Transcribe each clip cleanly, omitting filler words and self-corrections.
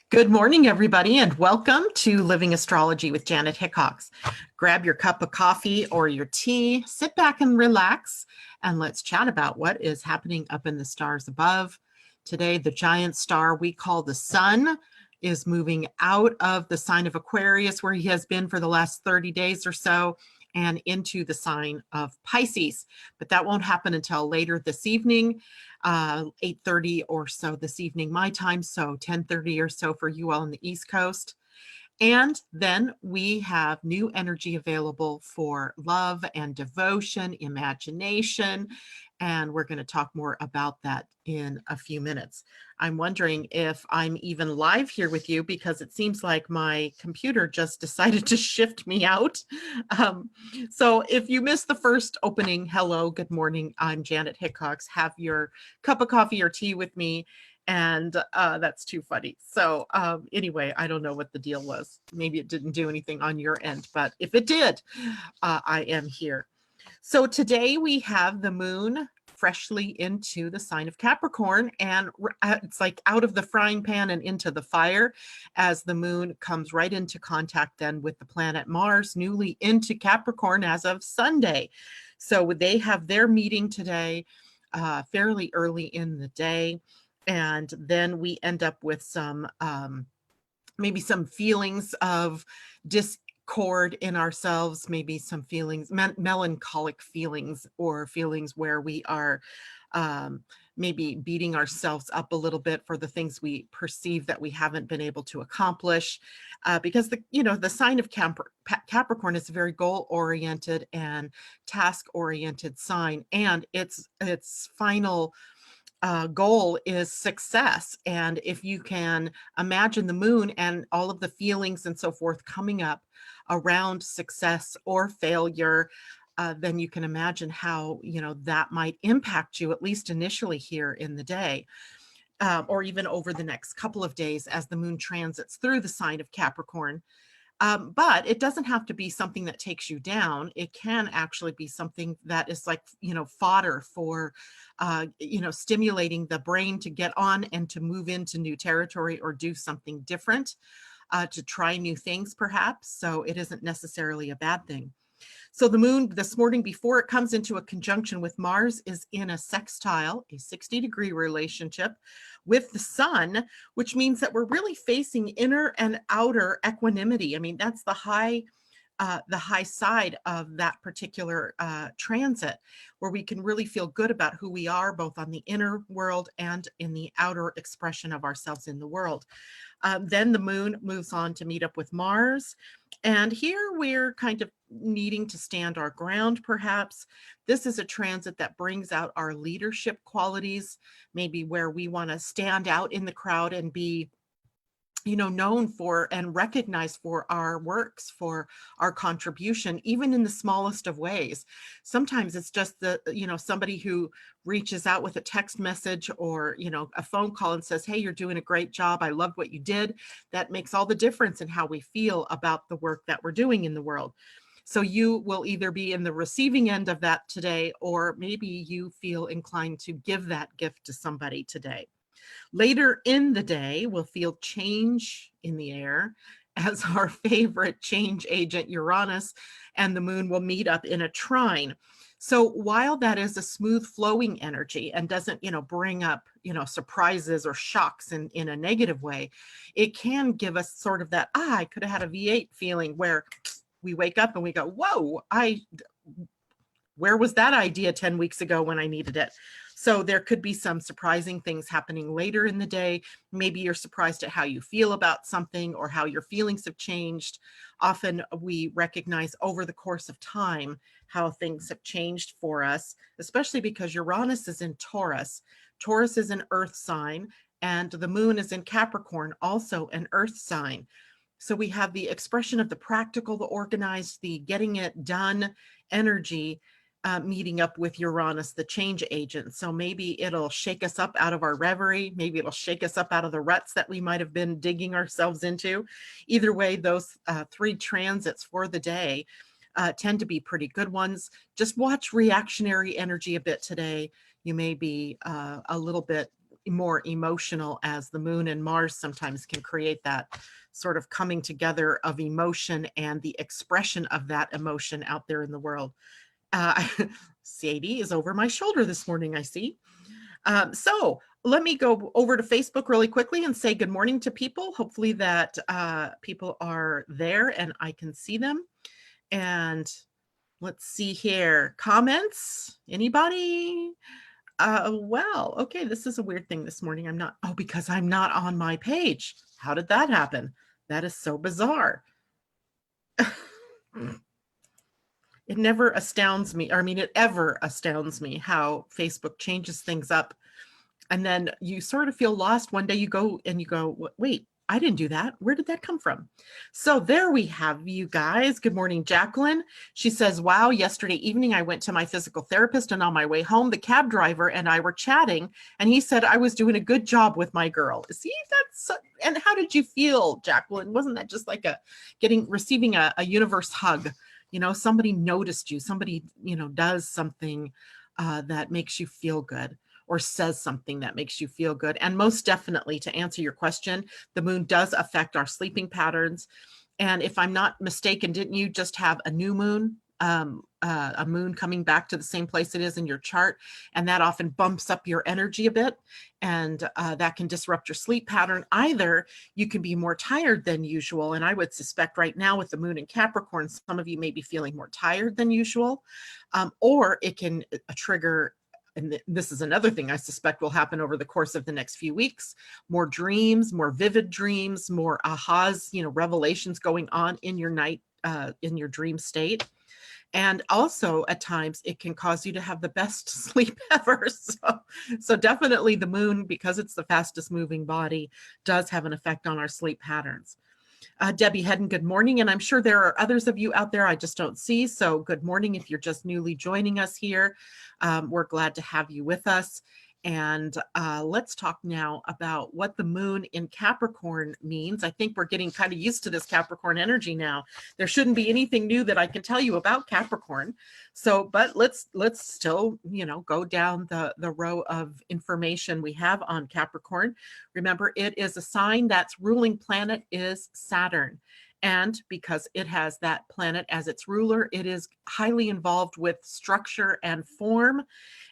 Good morning, everybody, and welcome to Living Astrology with Janet Hickox. Grab your cup of coffee or your tea, sit back and relax, and let's chat about what is happening up in the stars above. Today, the giant star we call the sun is moving out of the sign of Aquarius, where he has been for the last 30 days or so, and into the sign of Pisces. But that won't happen until later this evening. 8:30 or so this evening, my time, so 10:30 or so for you all on the East Coast. And then we have new energy available for love and devotion, imagination, and we're going to talk more about that in a few minutes. I'm wondering if I'm even live here with you because it seems like my computer just decided to shift me out. So if you missed the first opening, hello, good morning. I'm Janet Hickox. Have your cup of coffee or tea with me. And that's too funny. So anyway, I don't know what the deal was. Maybe it didn't do anything on your end, but if it did, I am here. So today we have the moon freshly into the sign of Capricorn, and it's like out of the frying pan and into the fire as the moon comes right into contact then with the planet Mars, newly into Capricorn as of Sunday. So they have their meeting today fairly early in the day. And then we end up with some, maybe some feelings of discord in ourselves, maybe some feelings, melancholic feelings, or feelings where we are maybe beating ourselves up a little bit for the things we perceive that we haven't been able to accomplish. Because the sign of Capricorn is a very goal-oriented and task-oriented sign, and its final goal is success. And if you can imagine the moon and all of the feelings and so forth coming up around success or failure, then you can imagine how, that might impact you, at least initially here in the day, or even over the next couple of days as the moon transits through the sign of Capricorn. But it doesn't have to be something that takes you down. It can actually be something that is like, fodder for, stimulating the brain to get on and to move into new territory or do something different, to try new things perhaps. So it isn't necessarily a bad thing. So the moon this morning, before it comes into a conjunction with Mars, is in a sextile, a 60-degree relationship with the sun, which means that we're really facing inner and outer equanimity. I mean, that's the high side of that particular transit, where we can really feel good about who we are, both on the inner world and in the outer expression of ourselves in the world. Then the moon moves on to meet up with Mars. And here we're kind of needing to stand our ground, perhaps. This is a transit that brings out our leadership qualities, maybe where we want to stand out in the crowd and be known for and recognized for our works, for our contribution, even in the smallest of ways. Sometimes it's just somebody who reaches out with a text message or, a phone call and says, hey, you're doing a great job. I loved what you did. That makes all the difference in how we feel about the work that we're doing in the world. So you will either be in the receiving end of that today, or maybe you feel inclined to give that gift to somebody today. Later in the day, we'll feel change in the air as our favorite change agent, Uranus, and the moon will meet up in a trine. So while that is a smooth flowing energy and doesn't, bring up, surprises or shocks in a negative way, it can give us sort of that, I could have had a V8 feeling, where we wake up and we go, whoa, where was that idea 10 weeks ago when I needed it? So there could be some surprising things happening later in the day. Maybe you're surprised at how you feel about something or how your feelings have changed. Often we recognize over the course of time how things have changed for us, especially because Uranus is in Taurus. Taurus is an earth sign, and the moon is in Capricorn, also an earth sign. So we have the expression of the practical, the organized, the getting it done energy meeting up with Uranus, the change agent. So maybe it'll shake us up out of our reverie. Maybe it'll shake us up out of the ruts that we might have been digging ourselves into. Either way, those three transits for the day tend to be pretty good ones. Just watch reactionary energy a bit today. You may be a little bit more emotional, as the moon and Mars sometimes can create that sort of coming together of emotion and the expression of that emotion out there in the world. Sadie is over my shoulder this morning, I see. So let me go over to Facebook really quickly and say good morning to people. Hopefully that people are there and I can see them. And let's see here. Comments? Anybody? Well, okay, this is a weird thing this morning. Because I'm not on my page. How did that happen? That is so bizarre. It never astounds me. It ever astounds me how Facebook changes things up. And then you sort of feel lost. One day you go, wait, I didn't do that. Where did that come from? So there we have you guys. Good morning, Jacqueline. She says, wow, yesterday evening I went to my physical therapist, and on my way home, the cab driver and I were chatting, and he said I was doing a good job with my girl. See, and how did you feel, Jacqueline? Wasn't that just like receiving a universe hug? Somebody noticed you, somebody, does something that makes you feel good, or says something that makes you feel good. And most definitely, to answer your question, the moon does affect our sleeping patterns. And if I'm not mistaken, didn't you just have a new moon, a moon coming back to the same place it is in your chart? And that often bumps up your energy a bit, and that can disrupt your sleep pattern. Either you can be more tired than usual, and I would suspect right now with the moon in Capricorn, some of you may be feeling more tired than usual, or it can trigger, and this is another thing I suspect will happen over the course of the next few weeks, more dreams, more vivid dreams, more ahas, revelations going on in your night, in your dream state. And also at times it can cause you to have the best sleep ever. So definitely the moon, because it's the fastest moving body, does have an effect on our sleep patterns. Debbie Hedden, good morning. And I'm sure there are others of you out there I just don't see. So good morning if you're just newly joining us here. We're glad to have you with us. And let's talk now about what the moon in Capricorn means. I think we're getting kind of used to this Capricorn energy now. There shouldn't be anything new that I can tell you about Capricorn. But let's still, go down the row of information we have on Capricorn. Remember, it is a sign that's ruling planet is Saturn. And because it has that planet as its ruler, it is highly involved with structure and form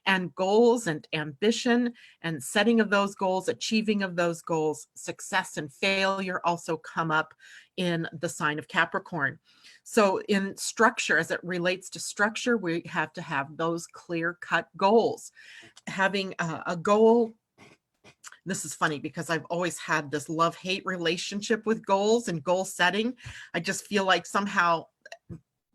and goals and ambition and setting of those goals, achieving of those goals. Success and failure also come up in the sign of Capricorn. So in structure, as it relates to structure, we have to have those clear-cut goals. Having a goal. This is funny because I've always had this love-hate relationship with goals and goal setting. I just feel like somehow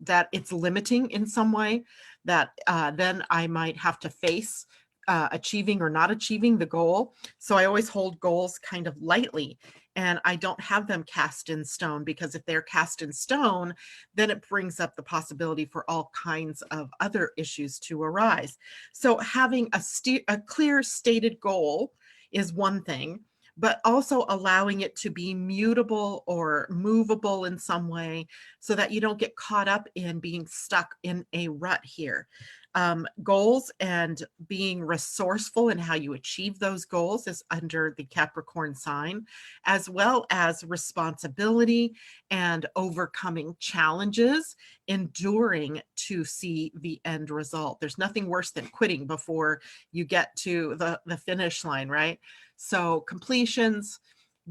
that it's limiting in some way, that then I might have to face achieving or not achieving the goal. So I always hold goals kind of lightly, and I don't have them cast in stone, because if they're cast in stone, then it brings up the possibility for all kinds of other issues to arise. So having a clear stated goal is one thing, but also allowing it to be mutable or movable in some way so that you don't get caught up in being stuck in a rut here. Goals and being resourceful in how you achieve those goals is under the Capricorn sign, as well as responsibility and overcoming challenges, enduring to see the end result. There's nothing worse than quitting before you get to the finish line, right? So completions,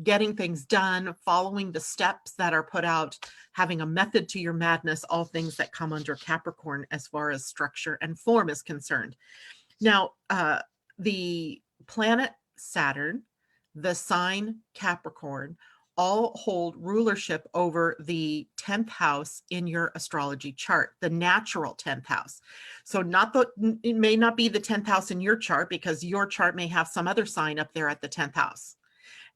getting things done, following the steps that are put out, having a method to your madness, all things that come under Capricorn as far as structure and form is concerned. Now, the planet Saturn, the sign Capricorn, all hold rulership over the 10th house in your astrology chart, the natural 10th house. So it may not be the 10th house in your chart, because your chart may have some other sign up there at the 10th house.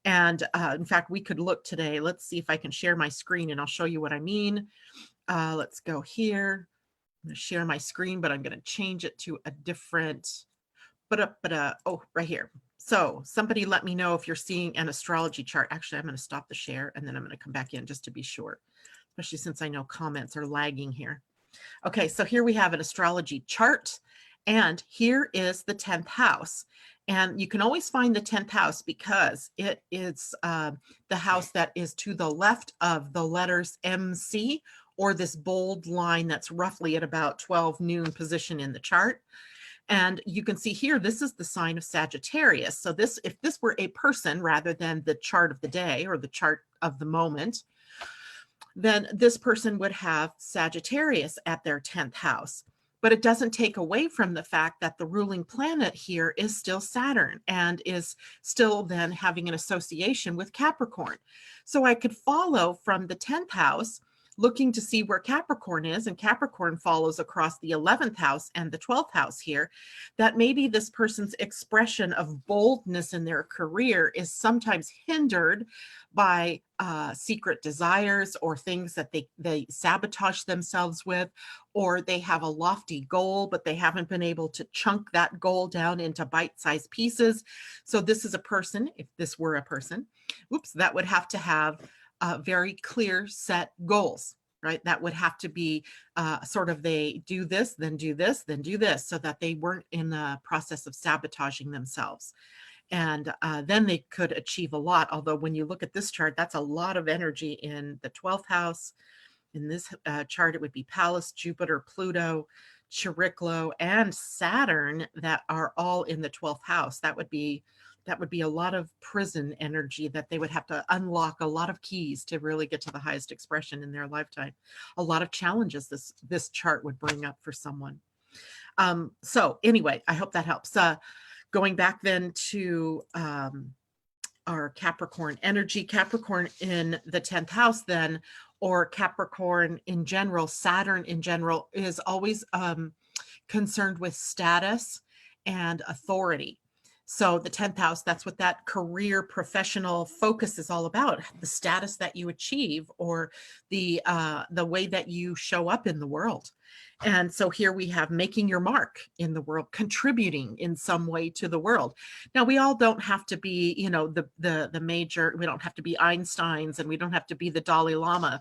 And in fact, we could look today. Let's see if I can share my screen and I'll show you what I mean. Let's go here. I'm going to share my screen, but I'm going to change it to a different, oh, right here. So somebody let me know if you're seeing an astrology chart. Actually, I'm going to stop the share and then I'm going to come back in just to be sure, especially since I know comments are lagging here. Okay, so here we have an astrology chart, and here is the 10th house. And you can always find the 10th house because it is the house that is to the left of the letters MC, or this bold line that's roughly at about 12 noon position in the chart. And you can see here, this is the sign of Sagittarius. So this, if this were a person rather than the chart of the day or the chart of the moment, then this person would have Sagittarius at their 10th house. But it doesn't take away from the fact that the ruling planet here is still Saturn and is still then having an association with Capricorn. So I could follow from the 10th house, looking to see where Capricorn is, and Capricorn follows across the 11th house and the 12th house here, that maybe this person's expression of boldness in their career is sometimes hindered by secret desires or things that they sabotage themselves with, or they have a lofty goal, but they haven't been able to chunk that goal down into bite-sized pieces. So this is a person, if this were a person, that would have to have very clear set goals, right? That would have to be sort of, they do this, then do this, then do this, so that they weren't in the process of sabotaging themselves. And then they could achieve a lot. Although when you look at this chart, that's a lot of energy in the 12th house. In this chart, it would be Pallas, Jupiter, Pluto, Chariklo, and Saturn that are all in the 12th house. That would be a lot of prison energy that they would have to unlock a lot of keys to really get to the highest expression in their lifetime. A lot of challenges this chart would bring up for someone. So anyway, I hope that helps. Going back then to our Capricorn energy, Capricorn in the 10th house then, or Capricorn in general, Saturn in general, is always concerned with status and authority. So the 10th house, that's what that career professional focus is all about, the status that you achieve, or the way that you show up in the world. And so here we have making your mark in the world, contributing in some way to the world. Now, we all don't have to be, the major, we don't have to be Einsteins, and we don't have to be the Dalai Lama,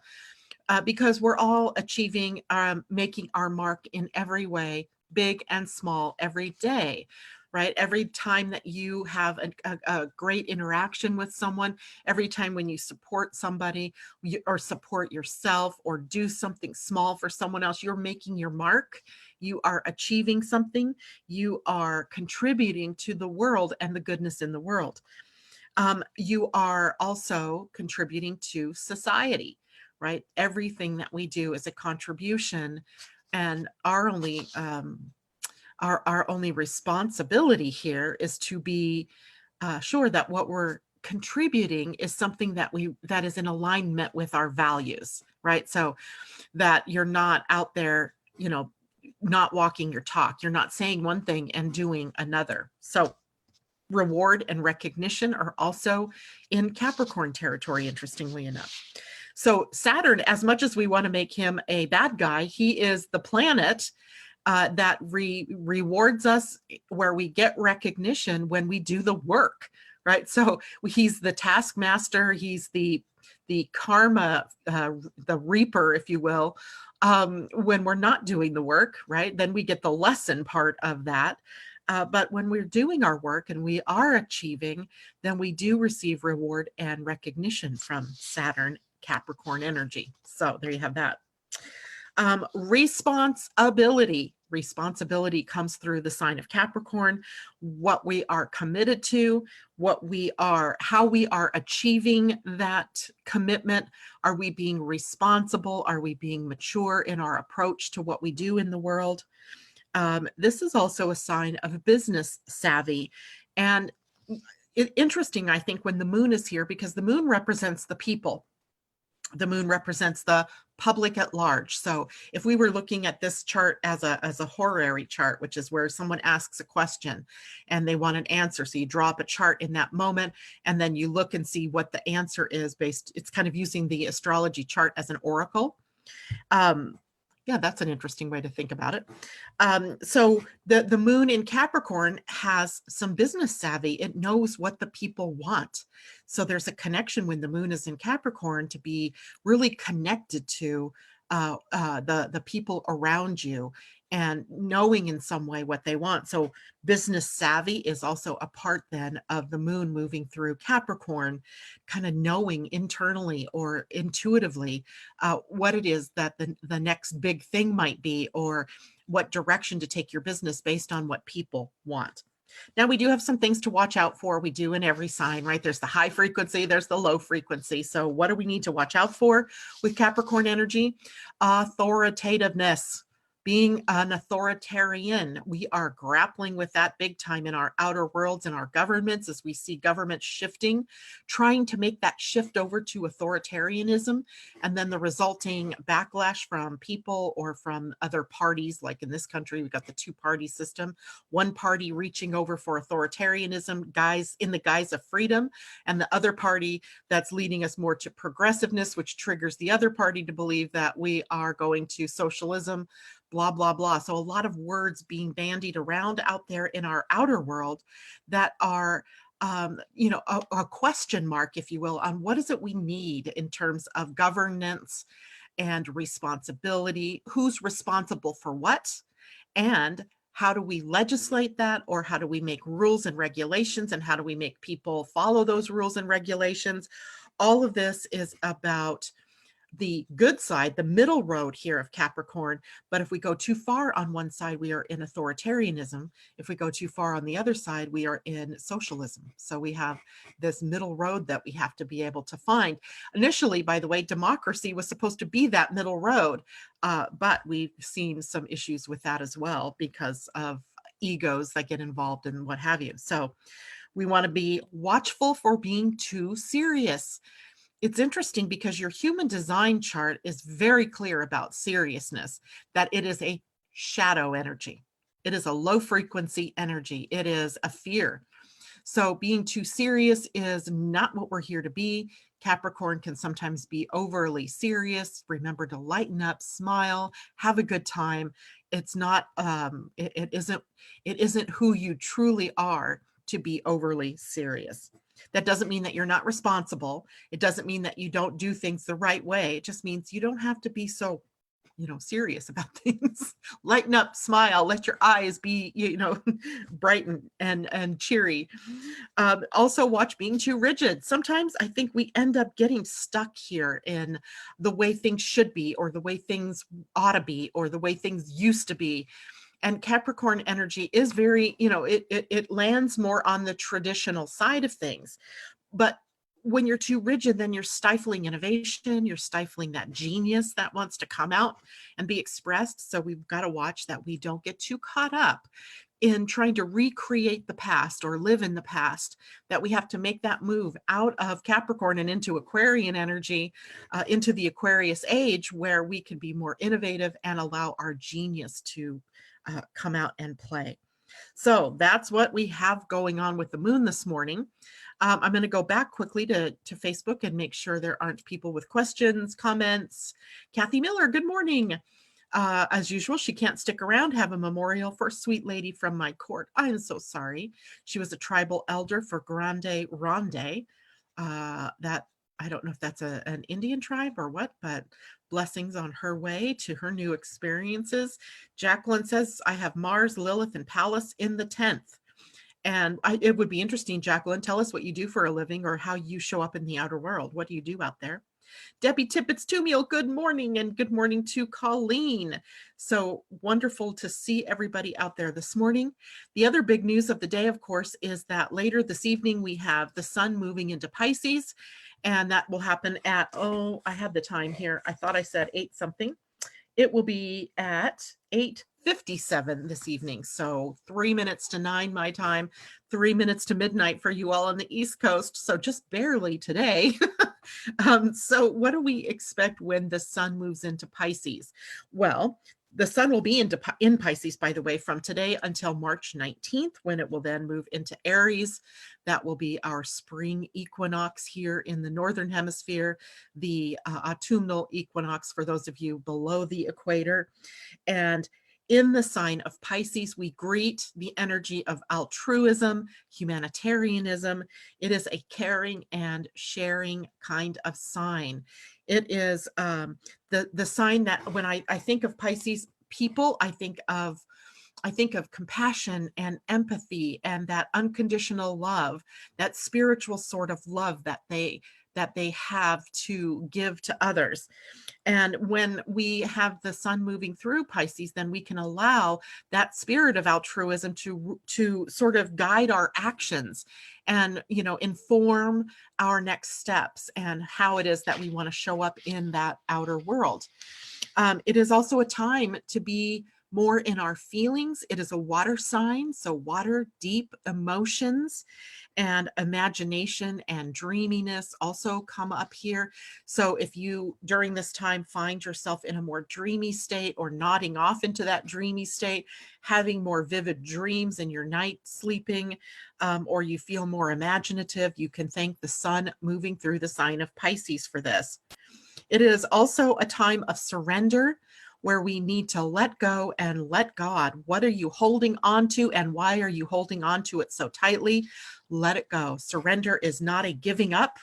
because we're all achieving, making our mark in every way, big and small, every day. Right? Every time that you have a great interaction with someone, every time when you support somebody or support yourself or do something small for someone else, you're making your mark. You are achieving something. You are contributing to the world and the goodness in the world. You are also contributing to society, right? Everything that we do is a contribution, and our only responsibility here is to be sure that what we're contributing is something that is in alignment with our values, right? So that you're not out there, not walking your talk. You're not saying one thing and doing another. So reward and recognition are also in Capricorn territory, interestingly enough. So Saturn, as much as we want to make him a bad guy, he is the planet that rewards us, where we get recognition when we do the work, right? So he's the taskmaster, he's the karma, the reaper, if you will, when we're not doing the work, right? Then we get the lesson part of that. But when we're doing our work and we are achieving, then we do receive reward and recognition from Saturn, Capricorn energy. So there you have that. Responsibility comes through the sign of Capricorn, what we are committed to, how we are achieving that commitment. Are we being responsible? Are we being mature in our approach to what we do in the world? This is also a sign of business savvy. And interesting, I think, when the moon is here, because the moon represents the people. The moon represents the public at large. So if we were looking at this chart as a horary chart, which is where someone asks a question and they want an answer, so you draw up a chart in that moment, and then you look and see what the answer is it's kind of using the astrology chart as an oracle. Yeah, that's an interesting way to think about it. So the moon in Capricorn has some business savvy. It knows what the people want. So there's a connection when the moon is in Capricorn to be really connected to the people around you, and knowing in some way what they want. So business savvy is also a part then of the moon moving through Capricorn, kind of knowing internally or intuitively what it is that the next big thing might be, or what direction to take your business based on what people want. Now, we do have some things to watch out for. We do in every sign, right? There's the high frequency, there's the low frequency. So what do we need to watch out for with Capricorn energy? Authoritativeness. Being an authoritarian, we are grappling with that big time in our outer worlds and our governments as we see governments shifting, trying to make that shift over to authoritarianism, and then the resulting backlash from people or from other parties. Like in this country, we've got the two-party system, one party reaching over for authoritarianism, guys in the guise of freedom, and the other party that's leading us more to progressiveness, which triggers the other party to believe that we are going to socialism, blah, blah, blah. So a lot of words being bandied around out there in our outer world that are, a question mark, if you will, on what is it we need in terms of governance and responsibility, who's responsible for what, and how do we legislate that, or how do we make rules and regulations, and how do we make people follow those rules and regulations? All of this is about the good side, the middle road here of Capricorn. But if we go too far on one side, we are in authoritarianism. If we go too far on the other side, we are in socialism. So we have this middle road that we have to be able to find. Initially, by the way, democracy was supposed to be that middle road, but we've seen some issues with that as well because of egos that get involved and what have you. So we want to be watchful for being too serious. It's interesting because your human design chart is very clear about seriousness, that it is a shadow energy. It is a low frequency energy. It is a fear. So being too serious is not what we're here to be. Capricorn can sometimes be overly serious. Remember to lighten up, smile, have a good time. It's not, it isn't who you truly are to be overly serious. That doesn't mean that you're not responsible. It doesn't mean that you don't do things the right way. It just means you don't have to be so, serious about things. Lighten up, smile, let your eyes be, bright and cheery. Also watch being too rigid. Sometimes I think we end up getting stuck here in the way things should be, or the way things ought to be, or the way things used to be. And Capricorn energy is very, it lands more on the traditional side of things. But when you're too rigid, then you're stifling innovation, you're stifling that genius that wants to come out and be expressed. So we've got to watch that we don't get too caught up in trying to recreate the past or live in the past, that we have to make that move out of Capricorn and into Aquarian energy, into the Aquarius age, where we can be more innovative and allow our genius to come out and play. So that's what we have going on with the moon this morning. I'm going to go back quickly to Facebook and make sure there aren't people with questions, comments. Kathy Miller, good morning. As usual, she can't stick around. Have a memorial for a sweet lady from my court. I am so sorry. She was a tribal elder for Grande Ronde. That I don't know if that's an Indian tribe or what, but blessings on her way to her new experiences. Jacqueline says, I have Mars, Lilith, and Pallas in the 10th. And it would be interesting, Jacqueline, tell us what you do for a living or how you show up in the outer world. What do you do out there? Debbie Tippett's Tumiel, good morning, and good morning to Colleen. So wonderful to see everybody out there this morning. The other big news of the day, of course, is that later this evening we have the sun moving into Pisces, and that will happen at, I had the time here. I thought I said 8 something. It will be at 8:57 this evening. So 3 minutes to 9 my time, 3 minutes to midnight for you all on the East Coast. So just barely today. So what do we expect when the sun moves into Pisces? Well, the sun will be in Pisces, by the way, from today until March 19th, when it will then move into Aries. That will be our spring equinox here in the Northern Hemisphere, the autumnal equinox for those of you below the equator. And in the sign of Pisces, we greet the energy of altruism, humanitarianism. It is a caring and sharing kind of sign. It is the sign that when I think of Pisces, people, I think of compassion and empathy and that unconditional love, that spiritual sort of love that they have to give to others. And when we have the sun moving through Pisces, then we can allow that spirit of altruism to sort of guide our actions and, inform our next steps and how it is that we want to show up in that outer world. It is also a time to be more in our feelings. It is a water sign, so water, deep emotions and imagination and dreaminess also come up here. So if you during this time find yourself in a more dreamy state or nodding off into that dreamy state, having more vivid dreams in your night sleeping, or you feel more imaginative, you can thank the sun moving through the sign of Pisces for this. It is also a time of surrender where we need to let go and let God. What are you holding on to and why are you holding on to it so tightly? Let it go. Surrender is not a giving up.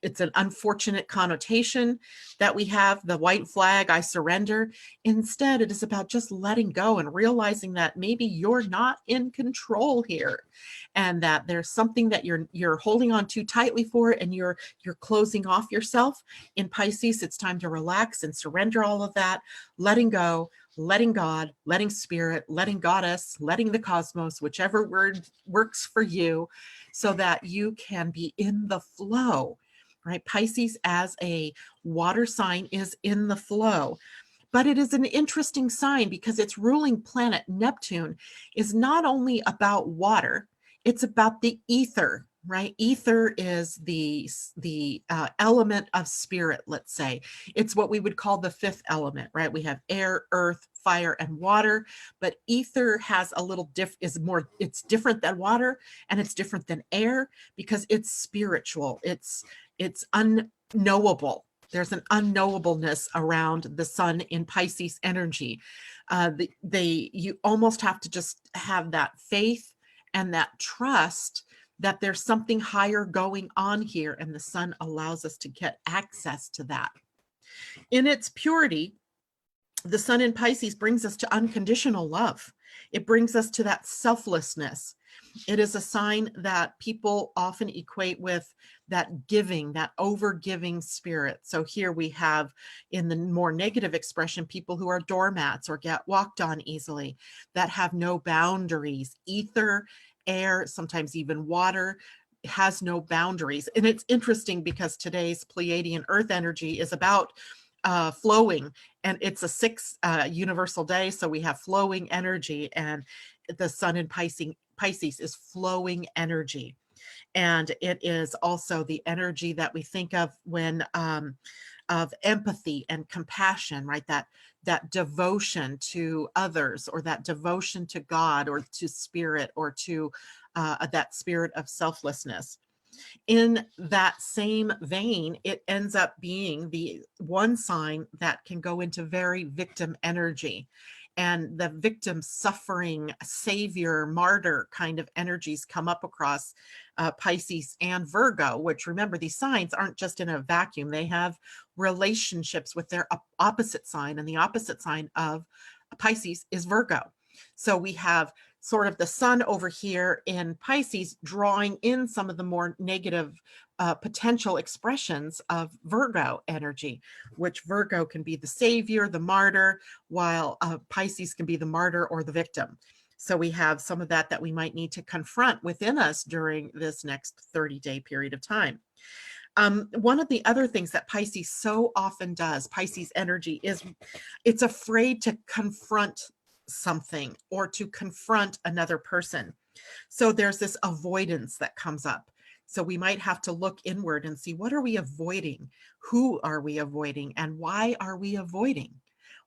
It's an unfortunate connotation that we have, the white flag, I surrender. Instead, it is about just letting go and realizing that maybe you're not in control here and that there's something that you're holding on too tightly for and you're closing off yourself. In Pisces, it's time to relax and surrender all of that, letting go, letting God, letting spirit, letting goddess, letting the cosmos, whichever word works for you, so that you can be in the flow, right? Pisces as a water sign is in the flow. But it is an interesting sign because its ruling planet, Neptune, is not only about water, it's about the ether, right? Ether is the element of spirit, let's say. It's what we would call the fifth element, right? We have air, earth, fire, and water, but ether has a little it's different than water and it's different than air because it's spiritual. It's unknowable. There's an unknowableness around the sun in Pisces energy. You almost have to just have that faith and that trust that there's something higher going on here, and the sun allows us to get access to that. In its purity, the sun in Pisces brings us to unconditional love. It brings us to that selflessness. It is a sign that people often equate with that giving, that over-giving spirit. So here we have, in the more negative expression, people who are doormats or get walked on easily, that have no boundaries. Ether, air, sometimes even water, has no boundaries. And it's interesting because today's Pleiadian-Earth energy is about flowing, and it's a 6 universal day. So we have flowing energy, and the sun in Pisces is flowing energy. And it is also the energy that we think of when of empathy and compassion, right? That devotion to others, or that devotion to God or to spirit, or to that spirit of selflessness. In that same vein, it ends up being the one sign that can go into very victim energy, and the victim suffering, savior, martyr kind of energies come up across Pisces and Virgo, which, remember, these signs aren't just in a vacuum. They have relationships with their opposite sign, and the opposite sign of Pisces is Virgo. So we have sort of the sun over here in Pisces drawing in some of the more negative potential expressions of Virgo energy, which Virgo can be the savior, the martyr, while Pisces can be the martyr or the victim. So we have some of that we might need to confront within us during this next 30-day period of time. One of the other things that Pisces so often does, Pisces energy, is it's afraid to confront something or to confront another person. So there's this avoidance that comes up. So we might have to look inward and see, what are we avoiding? Who are we avoiding? And why are we avoiding?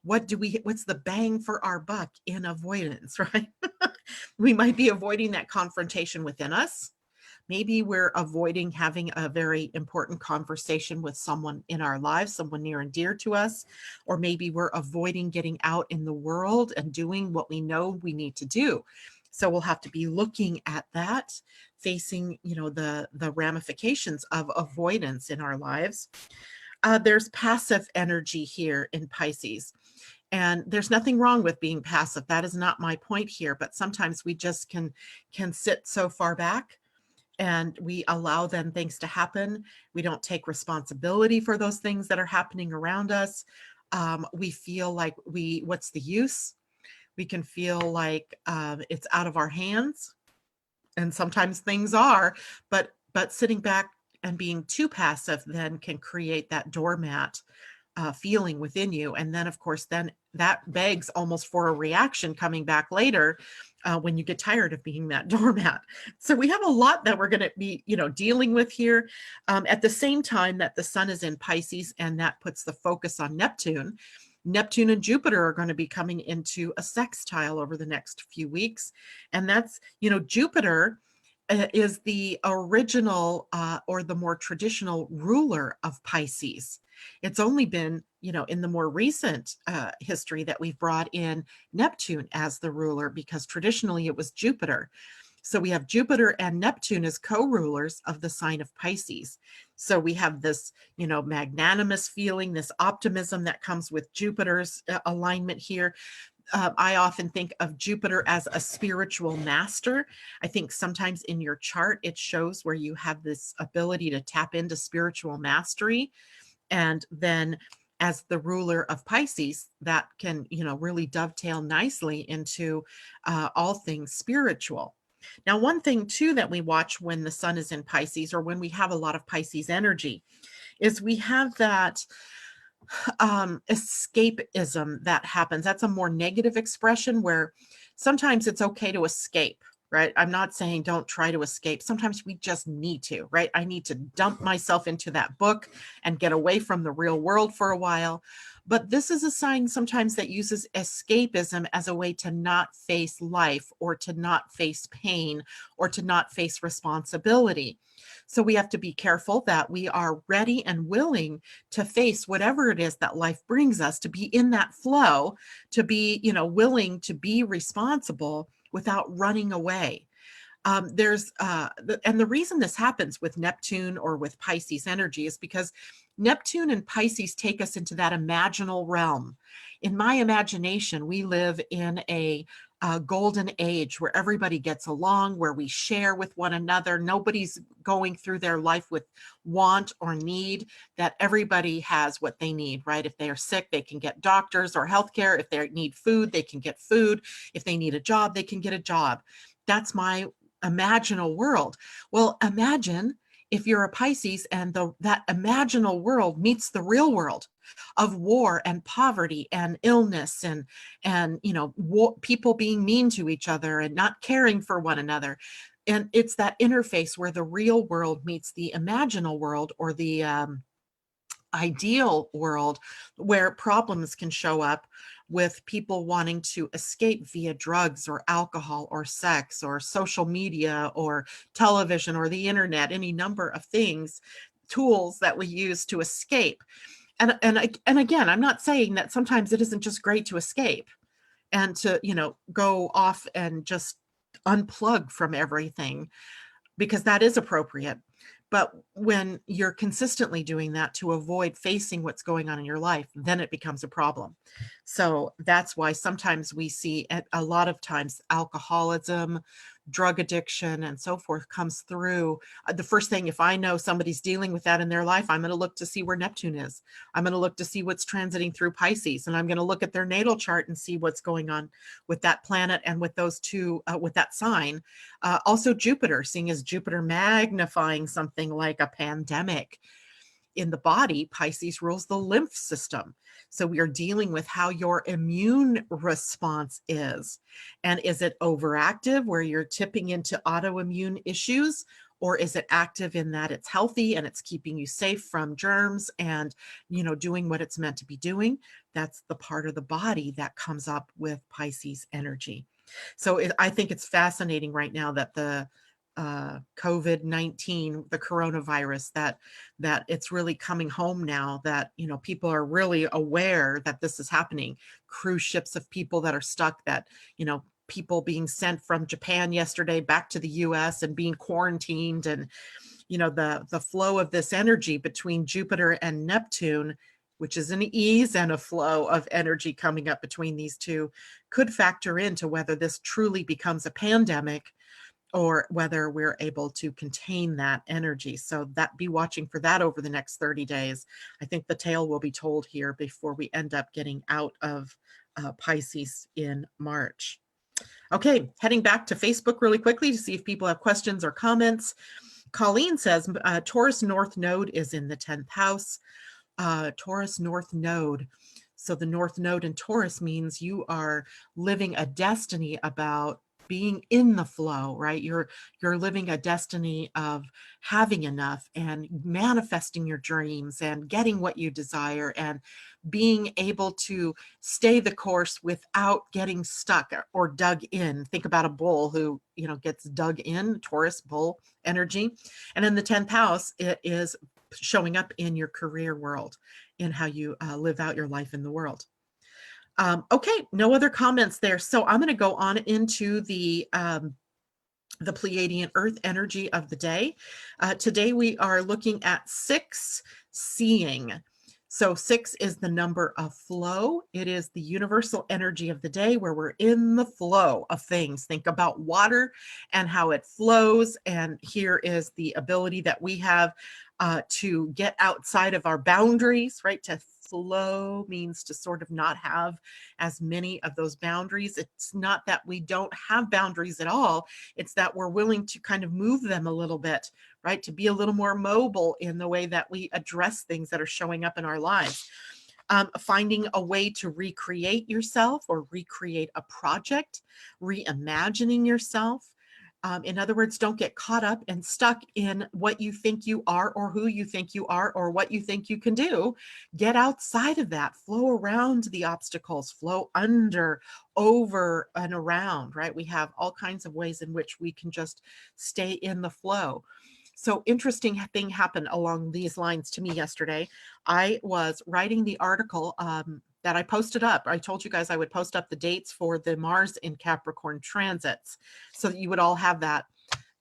What's the bang for our buck in avoidance, right? We might be avoiding that confrontation within us. Maybe we're avoiding having a very important conversation with someone in our lives, someone near and dear to us, or maybe we're avoiding getting out in the world and doing what we know we need to do. So we'll have to be looking at that, facing, the ramifications of avoidance in our lives. There's passive energy here in Pisces. And there's nothing wrong with being passive. That is not my point here. But sometimes we just can sit so far back and we allow then things to happen. We don't take responsibility for those things that are happening around us. We feel like what's the use? We can feel like it's out of our hands. And sometimes things are, but sitting back and being too passive then can create that doormat feeling within you. And then, of course, then that begs almost for a reaction coming back later when you get tired of being that doormat. So we have a lot that we're going to be, dealing with here. At the same time that the sun is in Pisces, and that puts the focus on Neptune. Neptune and Jupiter are going to be coming into a sextile over the next few weeks. And that's, Jupiter is the original or the more traditional ruler of Pisces. It's only been, in the more recent history that we've brought in Neptune as the ruler, because traditionally it was Jupiter. So we have Jupiter and Neptune as co-rulers of the sign of Pisces. So we have this, magnanimous feeling, this optimism that comes with Jupiter's alignment here. I often think of Jupiter as a spiritual master. I think sometimes in your chart, it shows where you have this ability to tap into spiritual mastery. And then as the ruler of Pisces, that can, really dovetail nicely into all things spiritual. Now, one thing too that we watch when the sun is in Pisces, or when we have a lot of Pisces energy, is we have that escapism that happens. That's a more negative expression, where sometimes it's okay to escape, right? I'm not saying don't try to escape. Sometimes we just need to, right? I need to dump myself into that book and get away from the real world for a while. But this is a sign sometimes that uses escapism as a way to not face life, or to not face pain, or to not face responsibility. So we have to be careful that we are ready and willing to face whatever it is that life brings us, to be in that flow, to be, willing to be responsible without running away. And the reason this happens with Neptune or with Pisces energy is because Neptune and Pisces take us into that imaginal realm. In my imagination, we live in a golden age where everybody gets along, where we share with one another. Nobody's going through their life with want or need, that everybody has what they need, right? If they are sick, they can get doctors or healthcare. If they need food, they can get food. If they need a job, they can get a job. That's my imaginal world. Well, imagine if you're a Pisces and that imaginal world meets the real world of war and poverty and illness and people being mean to each other and not caring for one another. And it's that interface where the real world meets the imaginal world, or the ideal world, where problems can show up with people wanting to escape via drugs or alcohol or sex or social media or television or the internet, any number of things, tools that we use to escape. And again, I'm not saying that sometimes it isn't just great to escape and to, go off and just unplug from everything, because that is appropriate. But when you're consistently doing that to avoid facing what's going on in your life, then it becomes a problem. So that's why sometimes we see, a lot of times, alcoholism, drug addiction, and so forth comes through. The first thing, if I know somebody's dealing with that in their life, I'm going to look to see where Neptune is. I'm going to look to see what's transiting through Pisces, and I'm going to look at their natal chart and see what's going on with that planet and with those two, with that sign. Also Jupiter, seeing as Jupiter magnifying something like a pandemic in the body. Pisces rules the lymph system. So we are dealing with how your immune response is. And is it overactive, where you're tipping into autoimmune issues? Or is it active in that it's healthy and it's keeping you safe from germs and, doing what it's meant to be doing? That's the part of the body that comes up with Pisces energy. So I think it's fascinating right now that the COVID-19, the coronavirus, that it's really coming home now, that, people are really aware that this is happening. Cruise ships of people that are stuck, that, people being sent from Japan yesterday back to the US and being quarantined, and, the flow of this energy between Jupiter and Neptune which is an ease and a flow of energy coming up between these two, could factor into whether this truly becomes a pandemic or whether we're able to contain that energy. So that, be watching for that over the next 30 days. I think the tale will be told here before we end up getting out of Pisces in March. Okay, heading back to Facebook really quickly to see if people have questions or comments. Colleen says, Taurus North Node is in the 10th house. Taurus North Node. So the North Node in Taurus means you are living a destiny about being in the flow, right? You're living a destiny of having enough and manifesting your dreams and getting what you desire and being able to stay the course without getting stuck or dug in. Think about a bull who, gets dug in, Taurus bull energy. And in the 10th house, it is showing up in your career world, in how you live out your life in the world. Okay, no other comments there. So I'm going to go on into the Pleiadian-Earth energy of the day. Today we are looking at 6, seeing. So 6 is the number of flow. It is the universal energy of the day where we're in the flow of things. Think about water and how it flows. And here is the ability that we have to get outside of our boundaries, right? To flow means to sort of not have as many of those boundaries. It's not that we don't have boundaries at all. It's that we're willing to kind of move them a little bit, right? To be a little more mobile in the way that we address things that are showing up in our lives. Finding a way to recreate yourself or recreate a project, reimagining yourself. In other words, don't get caught up and stuck in what you think you are or who you think you are or what you think you can do. Get outside of that, flow around the obstacles, flow under, over, and around, right? We have all kinds of ways in which we can just stay in the flow. So interesting thing happened along these lines to me yesterday. I was writing the article that I posted up. I told you guys I would post up the dates for the Mars in Capricorn transits so that you would all have that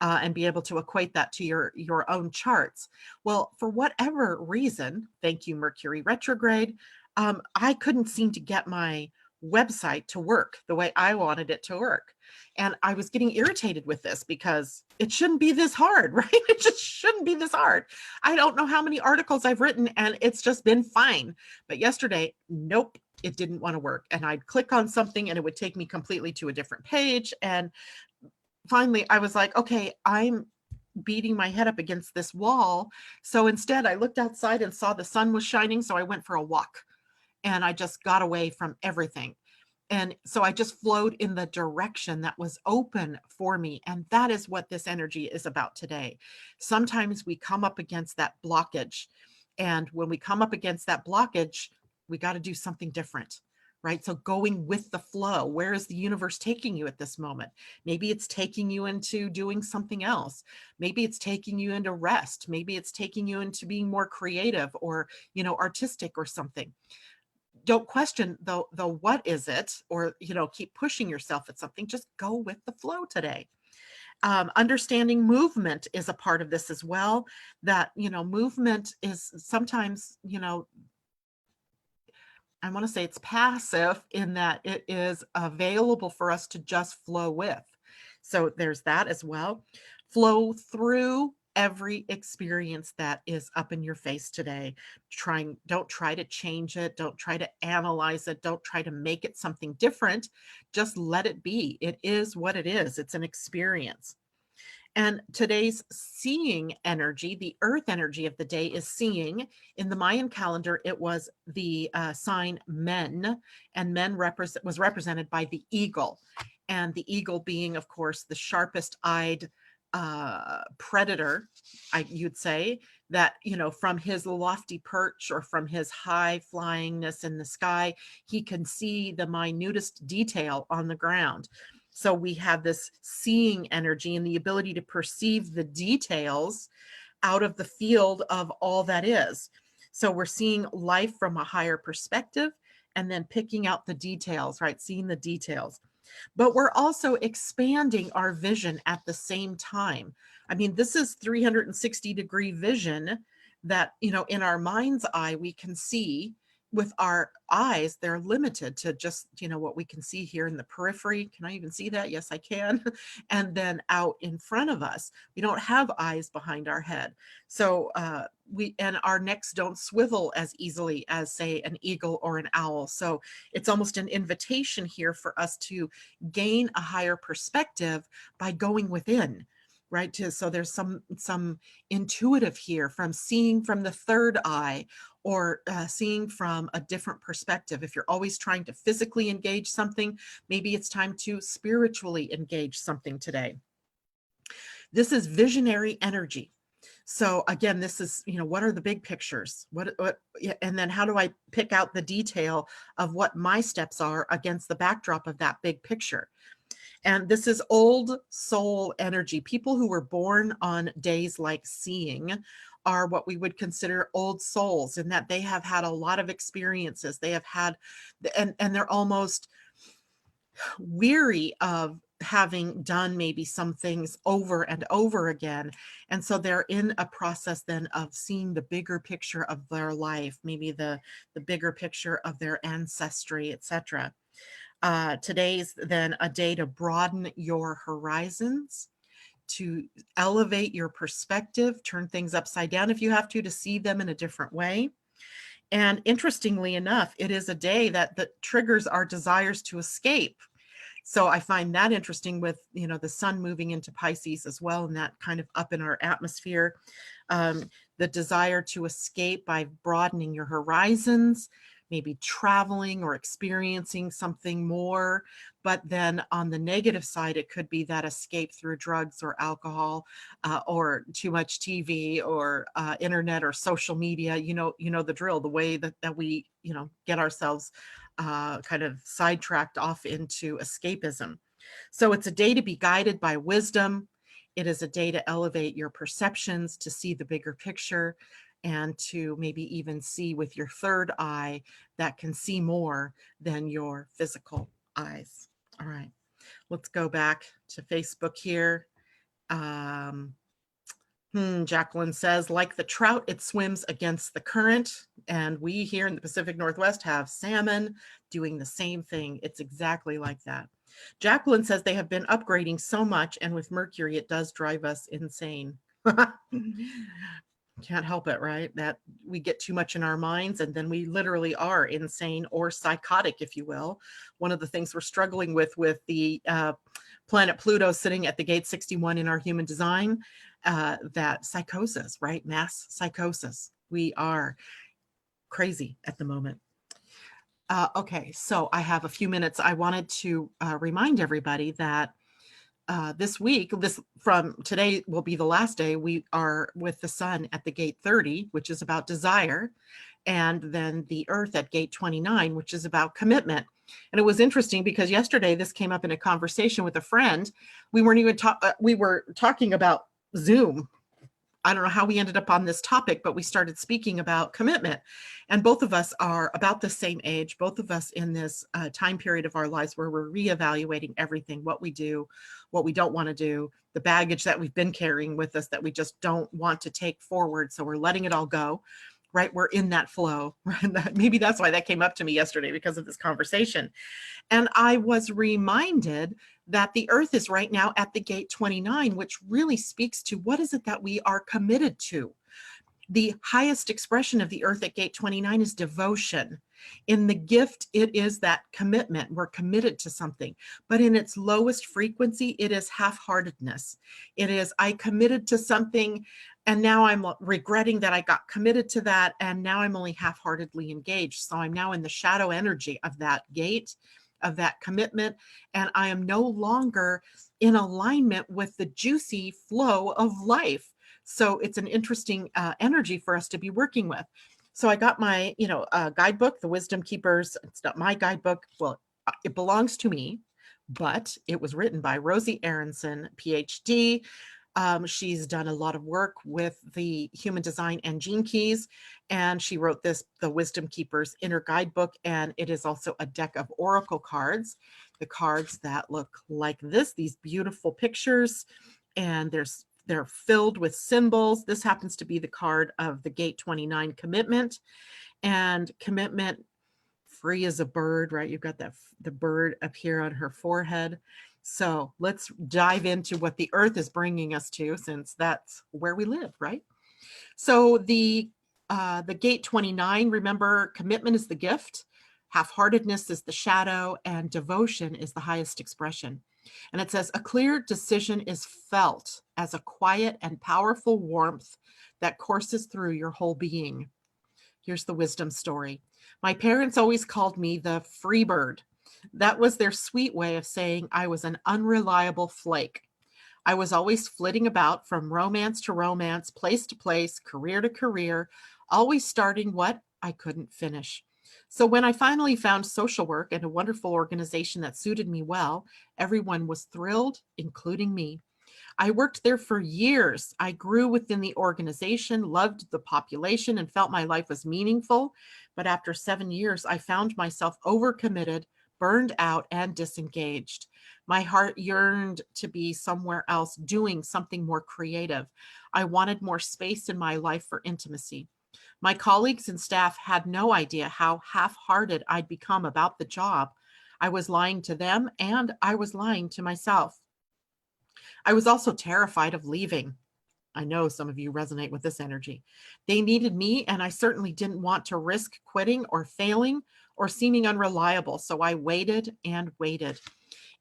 and be able to equate that to your own charts. Well, for whatever reason, thank you, Mercury retrograde, I couldn't seem to get my website to work the way I wanted it to work. And I was getting irritated with this because it shouldn't be this hard, right? It just shouldn't be this hard. I don't know how many articles I've written and it's just been fine. But yesterday, nope, it didn't want to work. And I'd click on something and it would take me completely to a different page. And finally, I was like, okay, I'm beating my head up against this wall. So instead, I looked outside and saw the sun was shining. So I went for a walk and I just got away from everything. And so I just flowed in the direction that was open for me. And that is what this energy is about today. Sometimes we come up against that blockage. And when we come up against that blockage, we got to do something different, right? So going with the flow, where is the universe taking you at this moment? Maybe it's taking you into doing something else. Maybe it's taking you into rest. Maybe it's taking you into being more creative or, artistic or something. Don't question the what is it, or keep pushing yourself at something. Just go with the flow today. Understanding movement is a part of this as well. That movement is sometimes I want to say it's passive in that it is available for us to just flow with. So there's that as well. Flow through every experience that is up in your face today. Don't try to change it. Don't try to analyze it. Don't try to make it something different. Just let it be. It is what it is. It's an experience. And today's seeing energy, the earth energy of the day is seeing. In the Mayan calendar, it was the sign Men, and Men was represented by the eagle. And the eagle being, of course, the sharpest eyed predator, you'd say, that, from his lofty perch or from his high flyingness in the sky, he can see the minutest detail on the ground. So we have this seeing energy and the ability to perceive the details out of the field of all that is. So we're seeing life from a higher perspective and then picking out the details, right? Seeing the details. But we're also expanding our vision at the same time. I mean, this is 360-degree vision that, in our mind's eye, we can see with our eyes, they're limited to just, what we can see here in the periphery. Can I even see that? Yes, I can. And then out in front of us, we don't have eyes behind our head. So and our necks don't swivel as easily as, say, an eagle or an owl. So it's almost an invitation here for us to gain a higher perspective by going within. Right. So there's some intuitive here from seeing from the third eye, or seeing from a different perspective. If you're always trying to physically engage something, maybe it's time to spiritually engage something today. This is visionary energy. So again, this is, what are the big pictures? And then how do I pick out the detail of what my steps are against the backdrop of that big picture? And this is old soul energy. People who were born on days like seeing are what we would consider old souls, in that they have had a lot of experiences. They have had, and they're almost weary of having done maybe some things over and over again. And so they're in a process then of seeing the bigger picture of their life, maybe the bigger picture of their ancestry, etc. Today's then a day to broaden your horizons, to elevate your perspective, turn things upside down if you have to see them in a different way. And interestingly enough, it is a day that triggers our desires to escape. So I find that interesting with, the sun moving into Pisces as well, and that kind of up in our atmosphere. The desire to escape by broadening your horizons, maybe traveling or experiencing something more. But then on the negative side, it could be that escape through drugs or alcohol, or too much TV or internet or social media. You know the drill, the way that we, get ourselves kind of sidetracked off into escapism. So it's a day to be guided by wisdom. It is a day to elevate your perceptions, to see the bigger picture, and to maybe even see with your third eye that can see more than your physical eyes. All right, let's go back to Facebook here. Jacqueline says, like the trout, it swims against the current. And we here in the Pacific Northwest have salmon doing the same thing. It's exactly like that. Jacqueline says they have been upgrading so much, and with Mercury, it does drive us insane. Can't help it, right? That we get too much in our minds, and then we literally are insane or psychotic, if you will. One of the things we're struggling with the planet Pluto sitting at the gate 61 in our human design, that psychosis, right? Mass psychosis. We are crazy at the moment. Okay, so I have a few minutes. I wanted to remind everybody that this week, from today will be the last day, we are with the sun at the gate 30, which is about desire, and then the earth at gate 29, which is about commitment. And it was interesting because yesterday this came up in a conversation with a friend. We weren't even we were talking about Zoom. I don't know how we ended up on this topic, but we started speaking about commitment. And both of us are about the same age, both of us in this time period of our lives where we're reevaluating everything, what we do, what we don't want to do, the baggage that we've been carrying with us that we just don't want to take forward. So we're letting it all go, right? We're in that flow. Maybe that's why that came up to me yesterday, because of this conversation. And I was reminded that the earth is right now at the gate 29, which really speaks to what is it that we are committed to. The highest expression of the earth at gate 29 is devotion. In the gift, it is that commitment. We're committed to something. But in its lowest frequency, it is half-heartedness. It is, I committed to something, and now I'm regretting that I got committed to that, and now I'm only half-heartedly engaged. So I'm now in the shadow energy of that gate, of that commitment, and I am no longer in alignment with the juicy flow of life. So it's an interesting energy for us to be working with. So I got my, guidebook, the Wisdom Keepers. It's not my guidebook. Well, it belongs to me, but it was written by Rosie Aronson, PhD. She's done a lot of work with the human design and gene keys, and she wrote this, the Wisdom Keepers Inner Guidebook, and it is also a deck of oracle cards, the cards that look like this, these beautiful pictures, and there's They're filled with symbols. This happens to be the card of the gate 29, commitment. And commitment, free as a bird, right? You've got the bird up here on her forehead. So let's dive into what the earth is bringing us to, since that's where we live, right? So the gate 29, remember, commitment is the gift, half-heartedness is the shadow, and devotion is the highest expression. And it says, a clear decision is felt as a quiet and powerful warmth that courses through your whole being. Here's the wisdom story. My parents always called me the free bird. That was their sweet way of saying I was an unreliable flake. I was always flitting about from romance to romance, place to place, career to career, always starting what I couldn't finish. So when I finally found social work and a wonderful organization that suited me well, everyone was thrilled, including me. I worked there for years. I grew within the organization, loved the population, and felt my life was meaningful. But after 7 years, I found myself overcommitted, burned out, and disengaged. My heart yearned to be somewhere else, doing something more creative. I wanted more space in my life for intimacy. My colleagues and staff had no idea how half-hearted I'd become about the job. I was lying to them, and I was lying to myself. I was also terrified of leaving. I know some of you resonate with this energy. They needed me, and I certainly didn't want to risk quitting or failing or seeming unreliable, so I waited and waited.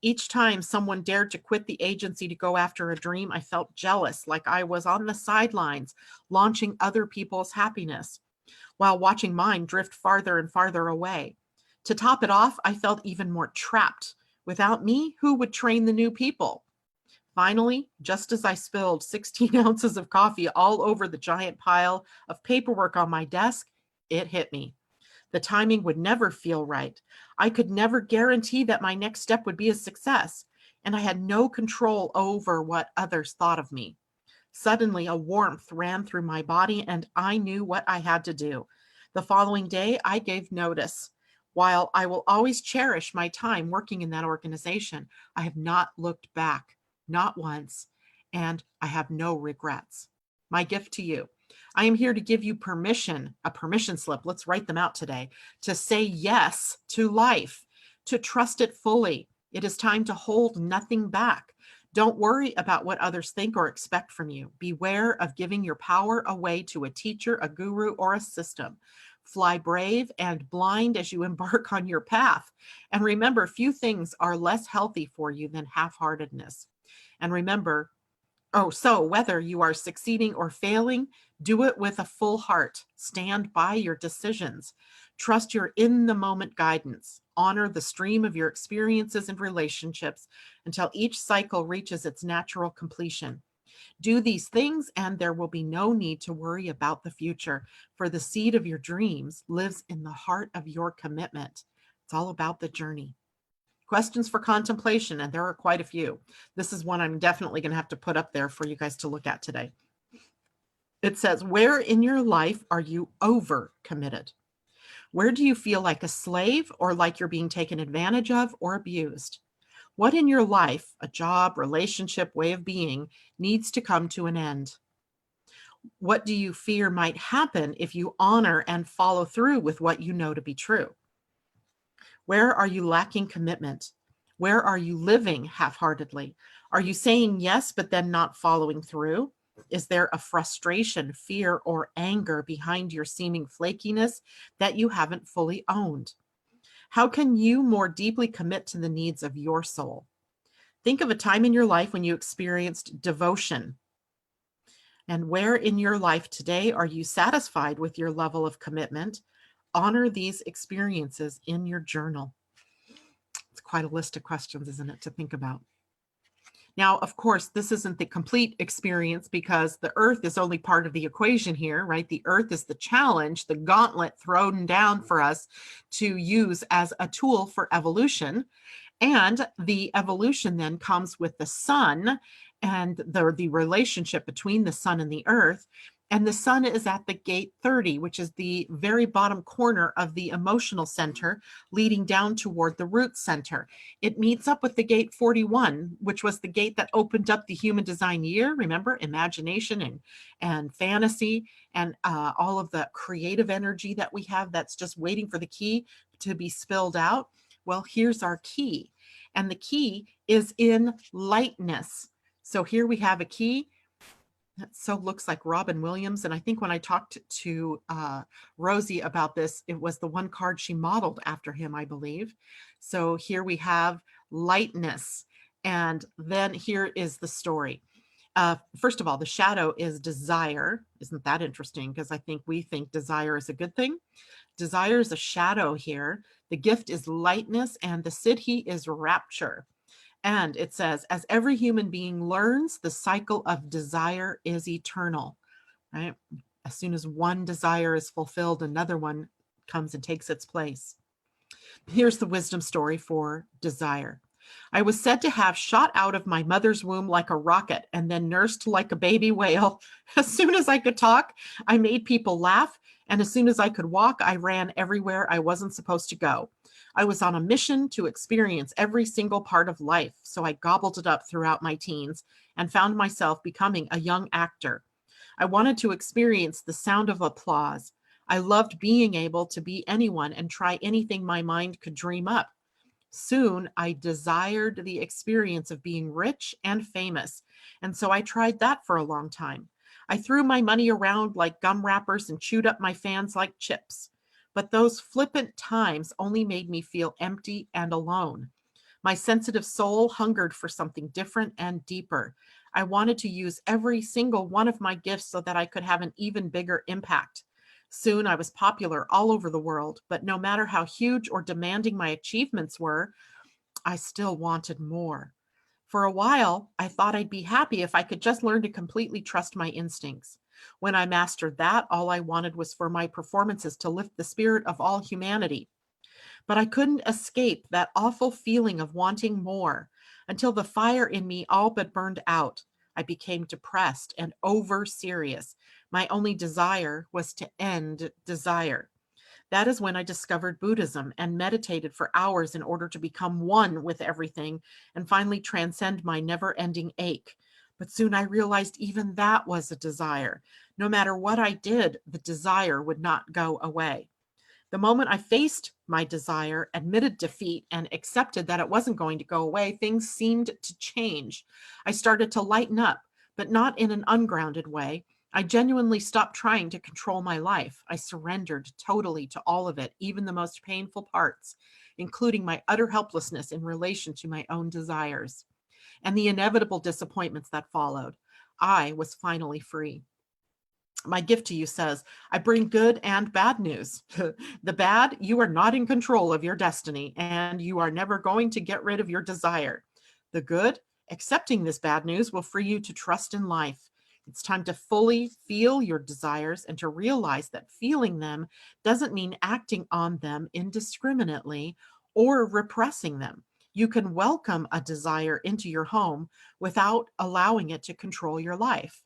Each time someone dared to quit the agency to go after a dream, I felt jealous, like I was on the sidelines, launching other people's happiness, while watching mine drift farther and farther away. To top it off, I felt even more trapped. Without me, who would train the new people? Finally, just as I spilled 16 ounces of coffee all over the giant pile of paperwork on my desk, it hit me. The timing would never feel right. I could never guarantee that my next step would be a success, and I had no control over what others thought of me. Suddenly, a warmth ran through my body, and I knew what I had to do. The following day, I gave notice. While I will always cherish my time working in that organization, I have not looked back, not once, and I have no regrets. My gift to you. I am here to give you permission, a permission slip. Let's write them out today, to say yes to life, to trust it fully. It is time to hold nothing back. Don't worry about what others think or expect from you. Beware of giving your power away to a teacher, a guru, or a system. Fly brave and blind as you embark on your path. And remember, few things are less healthy for you than half-heartedness. And remember, so whether you are succeeding or failing, do it with a full heart. Stand by your decisions. Trust your in-the-moment guidance. Honor the stream of your experiences and relationships until each cycle reaches its natural completion. Do these things, and there will be no need to worry about the future, for the seed of your dreams lives in the heart of your commitment. It's all about the journey. Questions for contemplation, and there are quite a few. This is one I'm definitely going to have to put up there for you guys to look at today. It says, where in your life are you over-committed? Where do you feel like a slave or like you're being taken advantage of or abused? What in your life, a job, relationship, way of being, needs to come to an end? What do you fear might happen if you honor and follow through with what you know to be true? Where are you lacking commitment? Where are you living half-heartedly? Are you saying yes, but then not following through? Is there a frustration, fear, or anger behind your seeming flakiness that you haven't fully owned? How can you more deeply commit to the needs of your soul? Think of a time in your life when you experienced devotion. And where in your life today are you satisfied with your level of commitment? Honor these experiences in your journal. It's quite a list of questions, isn't it, to think about? Now, of course, this isn't the complete experience because the earth is only part of the equation here, right? The earth is the challenge, the gauntlet thrown down for us to use as a tool for evolution. And the evolution then comes with the sun and the relationship between the sun and the earth. And the sun is at the gate 30, which is the very bottom corner of the emotional center, leading down toward the root center. It meets up with the gate 41, which was the gate that opened up the human design year. Remember, imagination and fantasy and all of the creative energy that we have that's just waiting for the key to be spilled out. Well, here's our key. And the key is in lightness. So here we have a key. That so looks like Robin Williams. And I think when I talked to Rosie about this, it was the one card she modeled after him, I believe. So here we have lightness. And then here is the story. First of all, the shadow is desire. Isn't that interesting? Because I think we think desire is a good thing. Desire is a shadow here. The gift is lightness, and the siddhi is rapture. And it says, as every human being learns, the cycle of desire is eternal, right? As soon as one desire is fulfilled, another one comes and takes its place. Here's the wisdom story for desire. I was said to have shot out of my mother's womb like a rocket and then nursed like a baby whale. As soon as I could talk, I made people laugh. And as soon as I could walk, I ran everywhere I wasn't supposed to go. I was on a mission to experience every single part of life, so I gobbled it up throughout my teens and found myself becoming a young actor. I wanted to experience the sound of applause. I loved being able to be anyone and try anything my mind could dream up. Soon, I desired the experience of being rich and famous, and so I tried that for a long time. I threw my money around like gum wrappers and chewed up my fans like chips. But those flippant times only made me feel empty and alone. My sensitive soul hungered for something different and deeper. I wanted to use every single one of my gifts so that I could have an even bigger impact. Soon I was popular all over the world, but no matter how huge or demanding my achievements were, I still wanted more. For a while, I thought I'd be happy if I could just learn to completely trust my instincts. When I mastered that, all I wanted was for my performances to lift the spirit of all humanity. But I couldn't escape that awful feeling of wanting more until the fire in me all but burned out. I became depressed and over serious. My only desire was to end desire. That is when I discovered Buddhism and meditated for hours in order to become one with everything and finally transcend my never-ending ache. But soon I realized even that was a desire. No matter what I did, the desire would not go away. The moment I faced my desire, admitted defeat, and accepted that it wasn't going to go away, things seemed to change. I started to lighten up, but not in an ungrounded way. I genuinely stopped trying to control my life. I surrendered totally to all of it, even the most painful parts, including my utter helplessness in relation to my own desires and the inevitable disappointments that followed. I was finally free. My gift to you says, I bring good and bad news. The bad, you are not in control of your destiny, and you are never going to get rid of your desire. The good, accepting this bad news will free you to trust in life. It's time to fully feel your desires and to realize that feeling them doesn't mean acting on them indiscriminately or repressing them. You can welcome a desire into your home without allowing it to control your life.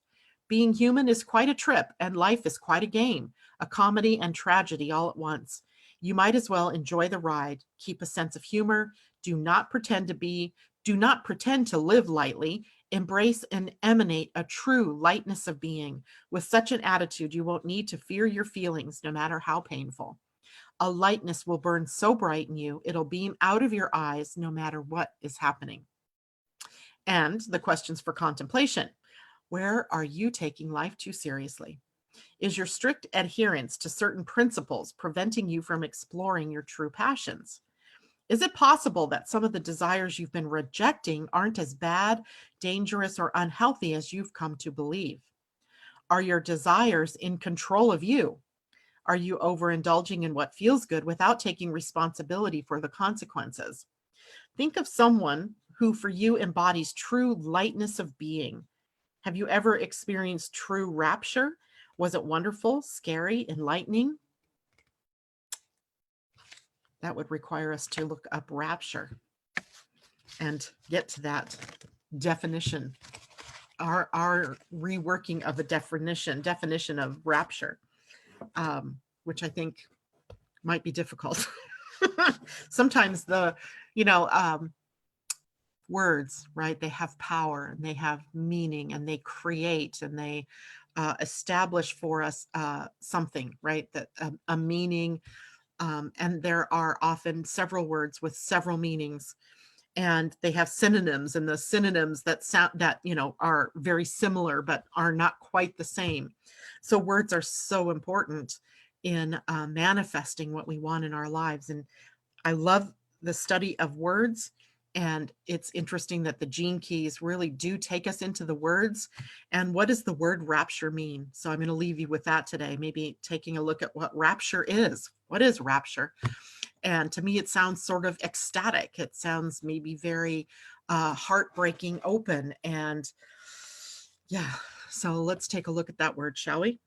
Being human is quite a trip, and life is quite a game, a comedy and tragedy all at once. You might as well enjoy the ride. Keep a sense of humor. Do not pretend to live lightly. Embrace and emanate a true lightness of being. With such an attitude, you won't need to fear your feelings, no matter how painful. A lightness will burn so bright in you, it'll beam out of your eyes no matter what is happening. And the questions for contemplation. Where are you taking life too seriously? Is your strict adherence to certain principles preventing you from exploring your true passions? Is it possible that some of the desires you've been rejecting aren't as bad, dangerous, or unhealthy as you've come to believe? Are your desires in control of you? Are you overindulging in what feels good without taking responsibility for the consequences? Think of someone who for you embodies true lightness of being. Have you ever experienced true rapture? Was it wonderful, scary, enlightening? That would require us to look up rapture and get to that definition our reworking of a definition of rapture, which I think might be difficult. Sometimes the, words, right? They have power and they have meaning and they create and they establish for us something, right? That a meaning. And there are often several words with several meanings, and they have synonyms, and the synonyms that sound that are very similar but are not quite the same. So words are so important in manifesting what we want in our lives. And I love the study of words. And it's interesting that the gene keys really do take us into the words. And what does the word rapture mean? So I'm going to leave you with that today, maybe taking a look at what rapture is. What is rapture? And to me, it sounds sort of ecstatic. It sounds maybe very heartbreaking, open. And yeah, so let's take a look at that word, shall we?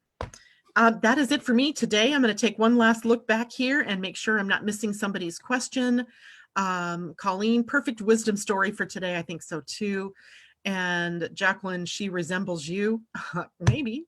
That is it for me today. I'm going to take one last look back here and make sure I'm not missing somebody's question. Colleen, perfect wisdom story for today. I think so too. And Jacqueline, she resembles you. Maybe.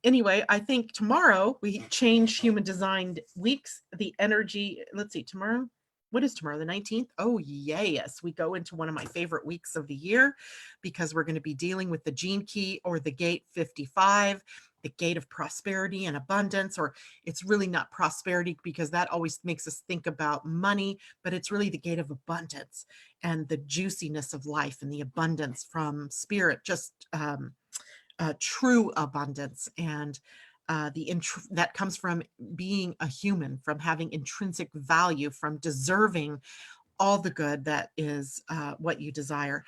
Anyway, I think tomorrow we change human designed weeks, the energy. Let's see, tomorrow. What is tomorrow? The 19th? Oh, yes. We go into one of my favorite weeks of the year because we're going to be dealing with the gene key, or the gate 55, the gate of prosperity and abundance. Or it's really not prosperity, because that always makes us think about money, but it's really the gate of abundance and the juiciness of life and the abundance from spirit, just true abundance. And that comes from being a human, from having intrinsic value, from deserving all the good that is what you desire.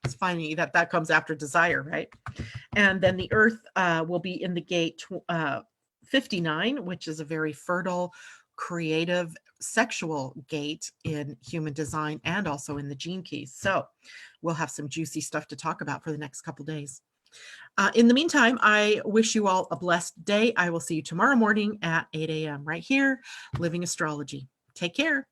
It's funny that comes after desire, right? And then the earth will be in the gate 59, which is a very fertile, creative, sexual gate in human design and also in the gene keys. So we'll have some juicy stuff to talk about for the next couple days. In the meantime, I wish you all a blessed day. I will see you tomorrow morning at 8 a.m. right here, Living Astrology. Take care.